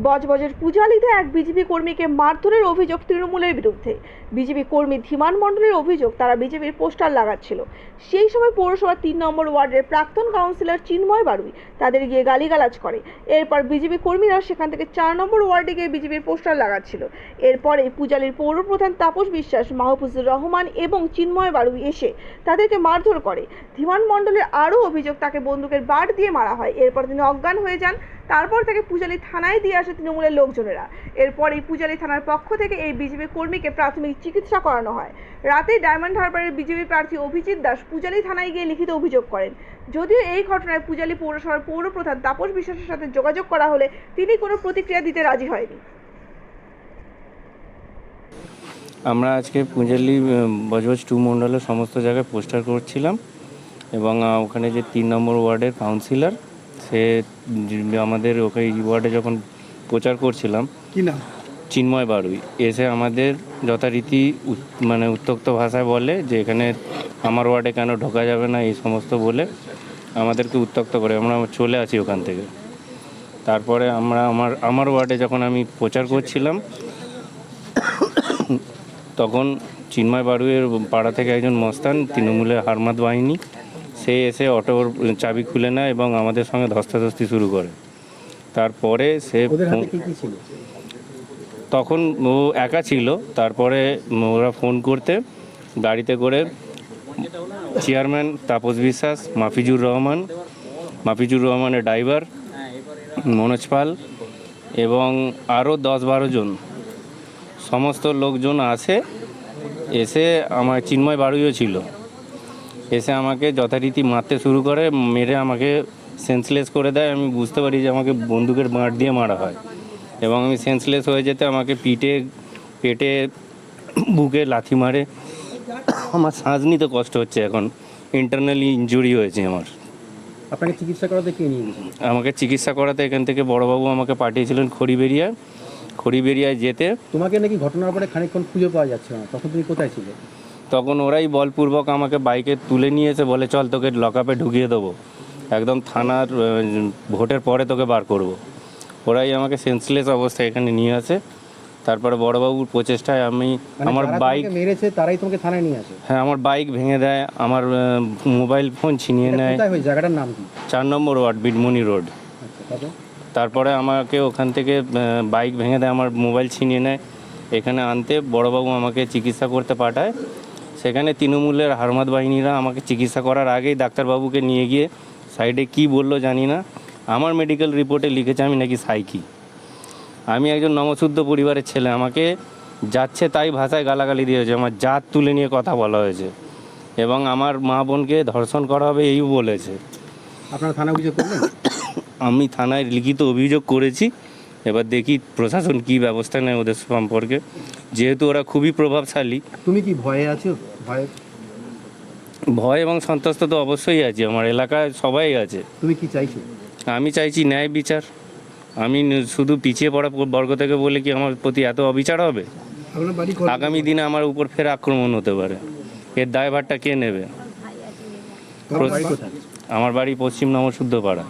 বজবজের পূজালিতে এক বিজেপি কর্মীকে মারধরের অভিযোগ তৃণমূলের বিরুদ্ধে। বিজেপি কর্মী ধীমান মণ্ডলের অভিযোগ, তারা বিজেপির পোস্টার লাগাচ্ছিল। সেই সময় পৌরসভার 3 নম্বর ওয়ার্ডের প্রাক্তন কাউন্সিলর চিন্ময় বাড়ুই তাদের গিয়ে গালিগালাজ করে। এরপর বিজেপি কর্মীরা সেখান থেকে 4 নম্বর ওয়ার্ডে গিয়ে বিজেপির পোস্টার লাগাচ্ছিল। এরপরে পূজালির পৌরপ্রধান তাপস বিশ্বাস, মাহফুজুর রহমান এবং চিন্ময় বাড়ুই এসে তাদেরকে মারধর করে। ধীমান মণ্ডলের আরও অভিযোগ, তাকে বন্দুকের বাট দিয়ে মারা হয়। এরপর তিনি অজ্ঞান হয়ে যান। তারপর তাকে পূজালি থানায় দিয়ে আসে তৃণমূলের লোকজনেরা। এরপরেই পূজালি থানার পক্ষ থেকে এই বিজেপি কর্মীকে প্রাথমিক চিকিৎসা করানো হয়। রাতে ডায়মন্ড হারবারের বিজেপি প্রার্থী অভিজিৎ দাস পূজালি থানায় গিয়ে লিখিত অভিযোগ করেন। যদিও এই ঘটনায় পূজালি পৌরসভার পৌরপ্রধান তাপস বিশ্বাসের সাথে যোগাযোগ করা হলে তিনি কোনো প্রতিক্রিয়া দিতে রাজি হয়নি। আমরা আজকে পূজালি বজবজ 2 মণ্ডলের সমস্ত জায়গায় পোস্টার করছিলাম এবং ওখানে যে 3 নম্বর ওয়ার্ডের কাউন্সিলর, সে আমাদের ওখানে ওয়ার্ডে যখন প্রচার করছিলাম, কি নাম, চিন্ময় বাড়ুই, এসে আমাদের যথারীতি উত্তক্ত ভাষায় বলে যে এখানে আমার ওয়ার্ডে কেন ঢোকা যাবে না, এই সমস্ত বলে আমাদেরকে উত্তক্ত করে। আমরা চলে আসি ওখান থেকে। তারপরে আমার ওয়ার্ডে যখন আমি প্রচার করছিলাম, তখন চিন্ময় বাড়ুইয়ের পাড়া থেকে একজন মস্তান, তৃণমূলের হারমাত বাহিনী, সে এসে অটোর চাবি খুলে নেয় এবং আমাদের সঙ্গে ধস্তাধস্তি শুরু করে। তারপরে সে তখন ও একা ছিল। তারপরে ওরা ফোন করতে গাড়িতে করে চেয়ারম্যান তাপস বিশ্বাস, মাফিজুর রহমানের ড্রাইভার মনোজ পাল এবং আরও 10-12 জন সমস্ত লোকজন এসে আমার চিন্ময় বাড়ুইও ছিল, এসে আমাকে যথারীতি মারতে শুরু করে। মেরে আমাকে সেন্সলেস করে দেয়। আমি বুঝতে পারি যে আমাকে বন্দুকের বাঁট দিয়ে মারা হয় এবং আমি সেন্সলেস হয়ে যেতে আমাকে পেটে বুকে লাথি মারে। আমার শ্বাস নিতে কষ্ট হচ্ছে, এখন ইন্টারনালি ইনজুরি হয়েছে আমার। আপনাকে চিকিৎসা করাতে কে নিয়ে গেছিল? আমাকে চিকিৎসা করাতে এখান থেকে বড়বাবু আমাকে পাঠিয়েছিলেন খড়িবেরিয়ায় যেতে। তোমাকে নাকি ঘটনার পরে খানিকক্ষণ খুঁজে পাওয়া যাচ্ছে না, তখন তুমি কোথায় ছিলে? তখন ওরাই বলপূর্বক আমাকে বাইকে তুলে নিয়ে এসে বলে, চল তোকে লকআপে ঢুকিয়ে দেবো, একদম থানার ভোটের পরে তোকে বার করব। ওরাই আমাকে সেন্সলেস অবস্থায় এখানে নিয়ে আসে। তারপরে বড়বাবুর প্রচেষ্টায় আমার বাইক মেরেছে, তারাই তোমাকে থানায় নিয়ে আসে? হ্যাঁ, আমার বাইক ভেঙে দেয়, আমার মোবাইল ফোন ছিনিয়ে নেয়। জায়গাটার নাম কি? 4 নম্বর ওয়ার্ড, বিডমণি রোড। তারপরে আমাকে ওখান থেকে বাইক ভেঙে দেয়, আমার মোবাইল ছিনিয়ে নেয়। এখানে আনতে বড়বাবু আমাকে চিকিৎসা করতে পাঠায়। সেখানে তৃণমূলের হারমাত বাহিনীরা আমাকে চিকিৎসা করার আগেই ডাক্তারবাবুকে নিয়ে গিয়ে সাইডে কি বললো জানি না, আমার মেডিকেল রিপোর্টে লিখেছে আমি নাকি সাইকি। আমি একজন নমশুদ্ধ পরিবারের ছেলে, আমাকে যাচ্ছে তাই ভাষায় গালাগালি দিয়েছে, আমার জাত তুলে নিয়ে কথা বলা হয়েছে এবং আমার মা বোনকে ধর্ষণ করা হবে এই বলেছে। আপনারা থানায় অভিযোগ করলেন? আমি থানায় লিখিত অভিযোগ করেছি। এবার দেখি প্রশাসন কি ব্যবস্থা নেয় ওদের সম্পর্কে, যেহেতু ওরা খুবই প্রভাবশালী। তুমি কি ভয়ে আছো? ভয় এবং সন্ত্রস্ত তো অবশ্যই আছে, আমার এলাকায় সবাই আছে। তুমি কি চাইছো? আমি চাইছি ন্যায় বিচার। আমি শুধু পিছিয়ে পড়া বর্গ থেকে বলে কি আমার প্রতি এত অবিচার হবে? আগামী দিনে আমার উপর ফের আক্রমণ হতে পারে, এর দায়ভারটা কে নেবে? আমার বাড়ি পশ্চিম নমশুদ্ধ পাড়া।